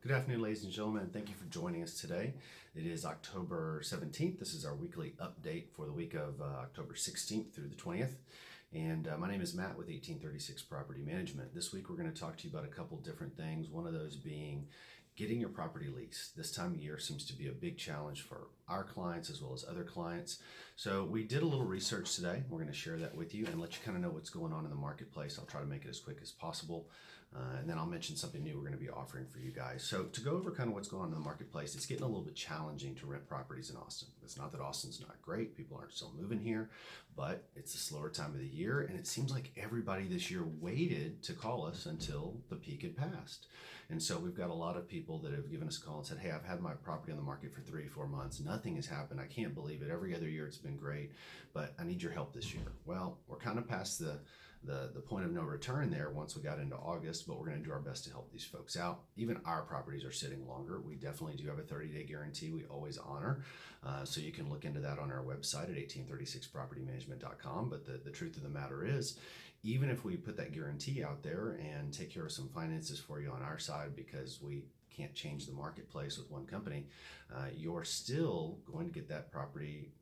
Good afternoon, ladies and gentlemen. Thank you for joining us today. It is October 17th. This is our weekly update for the week of October 16th through the 20th. And my name is Matt with 1836 Property Management. This week we're going to talk to you about a couple different things. One of those being getting your property leased. This time of year seems to be a big challenge for our clients as well as other clients. So we did a little research today. We're going to share that with you and let you kind of know what's going on in the marketplace. I'll try to make it as quick as possible. And then I'll mention something new we're going to be offering for you guys. So to go over kind of what's going on in the marketplace, it's getting a little bit challenging to rent properties in Austin. It's not that Austin's not great. People aren't still moving here, but it's a slower time of the year. And it seems like everybody this year waited to call us until the peak had passed. And so we've got a lot of people that have given us a call and said, hey, I've had my property on the market for 3-4 months. Nothing has happened. I can't believe it. Every other year it's been great, but I need your help this year. Well, we're kind of past the point of no return there once we got into August, but we're going to do our best to help these folks out. Even our properties are sitting longer. We definitely do have a 30-day guarantee we always honor. So you can look into that on our website at 1836propertymanagement.com. But the truth of the matter is, even if we put that guarantee out there and take care of some finances for you on our side because we can't change the marketplace with one company, you're still going to get that property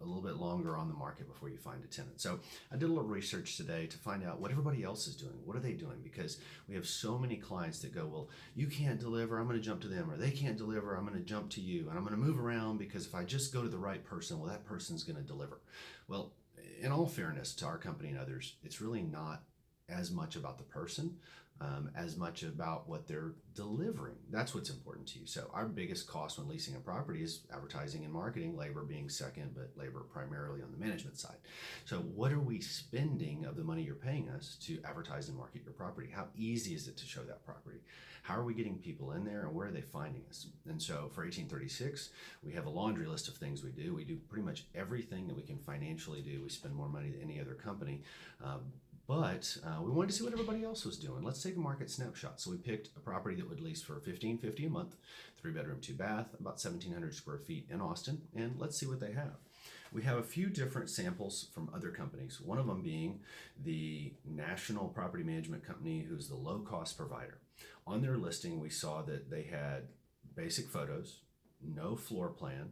a little bit longer on the market before you find a tenant. So I did a little research today to find out what everybody else is doing. What are they doing? Because we have so many clients that go, well, you can't deliver, I'm going to jump to them, or they can't deliver, I'm going to jump to you, and I'm going to move around because if I just go to the right person, well, that person's going to deliver. Well, in all fairness to our company and others, it's really not as much about the person as much about what they're delivering. That's what's important to you. So our biggest cost when leasing a property is advertising and marketing, labor being second, but labor primarily on the management side. So what are we spending of the money you're paying us to advertise and market your property? How easy is it to show that property? How are we getting people in there and where are they finding us? And so for 1836, we have a laundry list of things we do. We do pretty much everything that we can financially do. We spend more money than any other company. But we wanted to see what everybody else was doing. Let's take a market snapshot. So we picked a property that would lease for $1,550 a month, 3-bedroom, 2-bath, about 1,700 square feet in Austin, and let's see what they have. We have a few different samples from other companies, one of them being the National Property Management Company, who's the low-cost provider. On their listing, we saw that they had basic photos, no floor plan,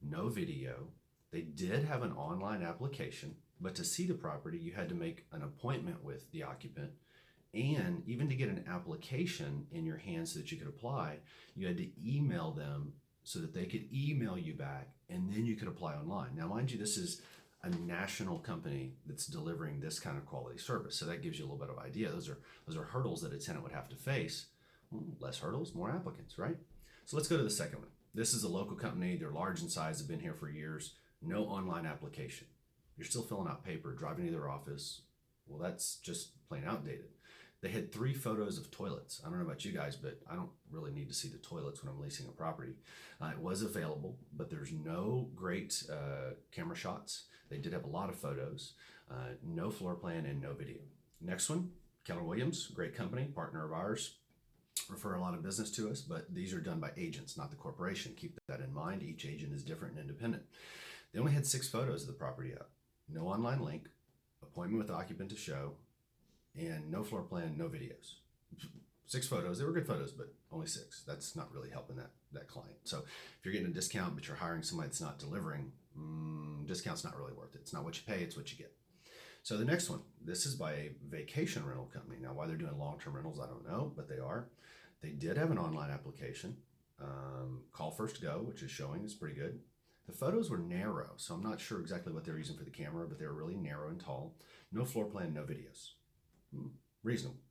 no video. They did have an online application, but to see the property, you had to make an appointment with the occupant. And even to get an application in your hands so that you could apply, you had to email them so that they could email you back, and then you could apply online. Now, mind you, this is a national company that's delivering this kind of quality service. So that gives you a little bit of idea. Those are hurdles that a tenant would have to face. Less hurdles, more applicants, right? So let's go to the second one. This is a local company. They're large in size, have been here for years. No online application. You're still filling out paper, driving to their office. Well, that's just plain outdated. They had 3 photos of toilets. I don't know about you guys, but I don't really need to see the toilets when I'm leasing a property. It was available, but there's no great camera shots. They did have a lot of photos, no floor plan, and no video. Next one, Keller Williams, great company, partner of ours. Refer a lot of business to us, but these are done by agents, not the corporation. Keep that in mind. Each agent is different and independent. They only had 6 photos of the property up. No online link, appointment with the occupant to show, and no floor plan, no videos. 6 photos. They were good photos, but only 6. That's not really helping that client. So if you're getting a discount, but you're hiring somebody that's not delivering, discount's not really worth it. It's not what you pay, it's what you get. So the next one, this is by a vacation rental company. Now, why they're doing long-term rentals, I don't know, but they are. They did have an online application. Call First Go, which is showing, is pretty good. The photos were narrow, so I'm not sure exactly what they're using for the camera, but they were really narrow and tall. No floor plan, no videos. Reasonable.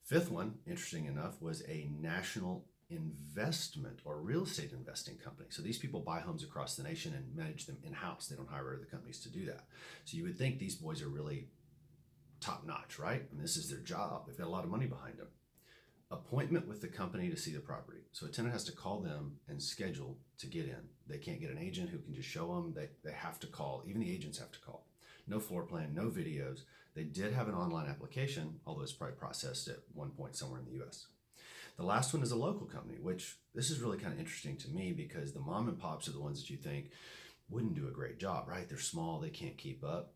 Fifth one, interesting enough, was a national investment or real estate investing company. So these people buy homes across the nation and manage them in-house. They don't hire other companies to do that. So you would think these boys are really top-notch, right? I mean, this is their job. They've got a lot of money behind them. Appointment with the company to see the property. So a tenant has to call them and schedule to get in. They can't get an agent who can just show them. They have to call. Even the agents have to call. No floor plan, no videos. They did have an online application, although it's probably processed at one point somewhere in the US. The last one is a local company, which this is really kind of interesting to me because the mom and pops are the ones that you think wouldn't do a great job, right? They're small, they can't keep up.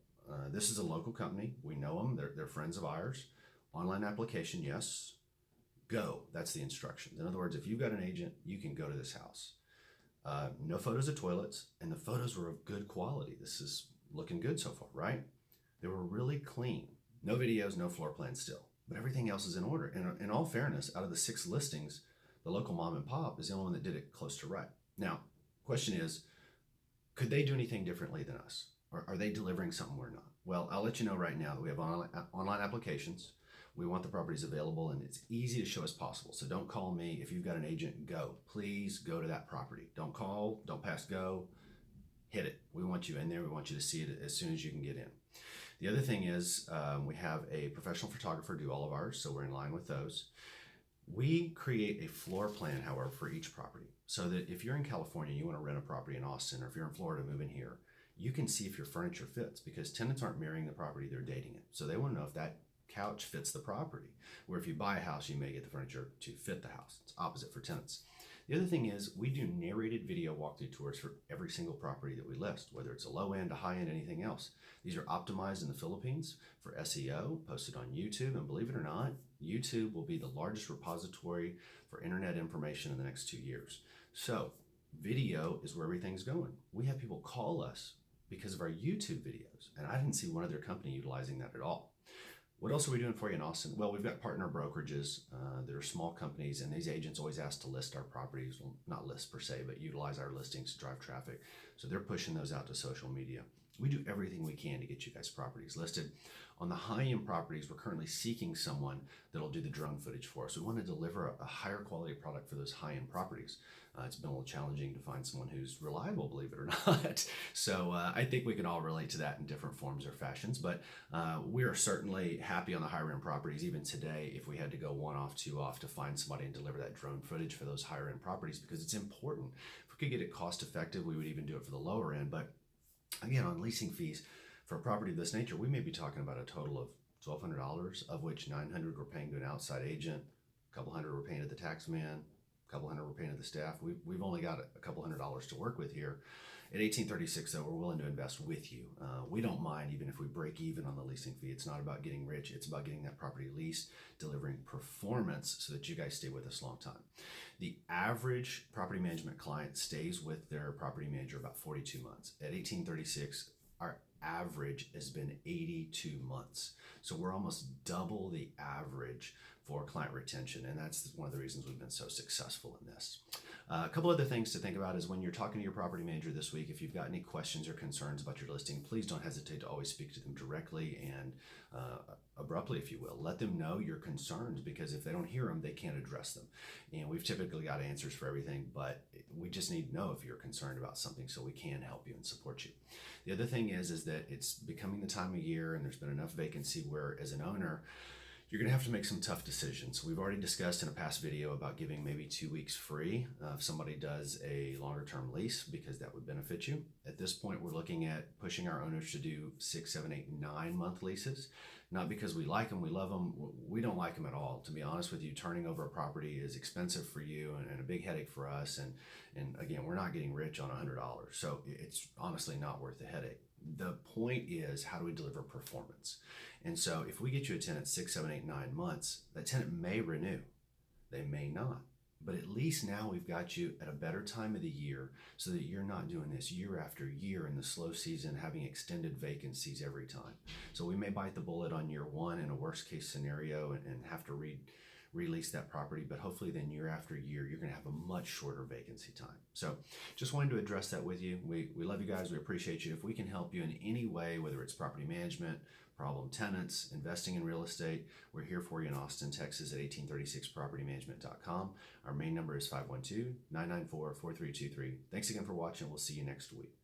This is a local company. We know them. They're friends of ours. Online application, yes. Go. That's the instructions. In other words, if you've got an agent, you can go to this house. No photos of toilets, and the photos were of good quality. This is looking good so far, right? They were really clean. No videos, no floor plans still, but everything else is in order. And in all fairness, out of the 6 listings, the local mom and pop is the only one that did it close to right. Now, question is, could they do anything differently than us? Or are they delivering something we're not? Well, I'll let you know right now that we have online applications. We want the properties available, and it's easy to show as possible. So don't call me. If you've got an agent, go. Please go to that property. Don't call, don't pass go, hit it. We want you in there. We want you to see it as soon as you can get in. The other thing is we have a professional photographer do all of ours, so we're in line with those. We create a floor plan, however, for each property, so that if you're in California, you want to rent a property in Austin, or if you're in Florida, move in here, you can see if your furniture fits, because tenants aren't marrying the property, they're dating it. So they want to know if that couch fits the property. Where if you buy a house, you may get the furniture to fit the house. It's opposite for tenants. The other thing is we do narrated video walkthrough tours for every single property that we list, whether it's a low end, a high end, anything else. These are optimized in the Philippines for SEO, posted on YouTube, and believe it or not, YouTube will be the largest repository for internet information in the next 2 years. So video is where everything's going. We have people call us because of our YouTube videos, and I didn't see one other company utilizing that at all. What else are we doing for you in Austin? Well, we've got partner brokerages. They're small companies, and these agents always ask to list our properties. Well, not list per se, but utilize our listings to drive traffic. So they're pushing those out to social media. We do everything we can to get you guys properties listed. On the high-end properties, we're currently seeking someone that'll do the drone footage for us. We want to deliver a higher quality product for those high-end properties. It's been a little challenging to find someone who's reliable, believe it or not. So I think we can all relate to that in different forms or fashions, but we are certainly happy on the higher end properties. Even today, if we had to go 1 off, 2 off to find somebody and deliver that drone footage for those higher end properties, because it's important. If we could get it cost effective, we would even do it for the lower end. But again, on leasing fees for a property of this nature, we may be talking about a total of $1,200, of which $900 we're paying to an outside agent, a couple hundred we're paying to the tax man, a couple hundred we're paying to the staff. We've only got a couple $100s to work with here. At 1836, though, we're willing to invest with you. We don't mind even if we break even on the leasing fee. It's not about getting rich. It's about getting that property leased, delivering performance so that you guys stay with us a long time. The average property management client stays with their property manager about 42 months. At 1836, our average has been 82 months. So we're almost double the average for client retention, and that's one of the reasons we've been so successful in this. A couple other things to think about is when you're talking to your property manager this week, if you've got any questions or concerns about your listing, please don't hesitate to always speak to them directly and abruptly, if you will. Let them know your concerns, because if they don't hear them, they can't address them. And we've typically got answers for everything, but we just need to know if you're concerned about something so we can help you and support you. The other thing is that it's becoming the time of year and there's been enough vacancy where, as an owner, you're going to have to make some tough decisions. We've already discussed in a past video about giving maybe 2 weeks free if somebody does a longer term lease, because that would benefit you. At this point, we're looking at pushing our owners to do 6, 7, 8, 9 month leases. Not because we like them, we love them. We don't like them at all. To be honest with you, turning over a property is expensive for you and a big headache for us. And again, we're not getting rich on $100. So it's honestly not worth the headache. The point is, how do we deliver performance? And so if we get you a tenant 6, 7, 8, 9 months, that tenant may renew. They may not. But at least now we've got you at a better time of the year so that you're not doing this year after year in the slow season, having extended vacancies every time. So we may bite the bullet on year 1 in a worst case scenario and have to release that property, but hopefully then year after year, you're going to have a much shorter vacancy time. So just wanted to address that with you. We love you guys. We appreciate you. If we can help you in any way, whether it's property management, problem tenants, investing in real estate, we're here for you in Austin, Texas at 1836propertymanagement.com. Our main number is 512-994-4323. Thanks again for watching. We'll see you next week.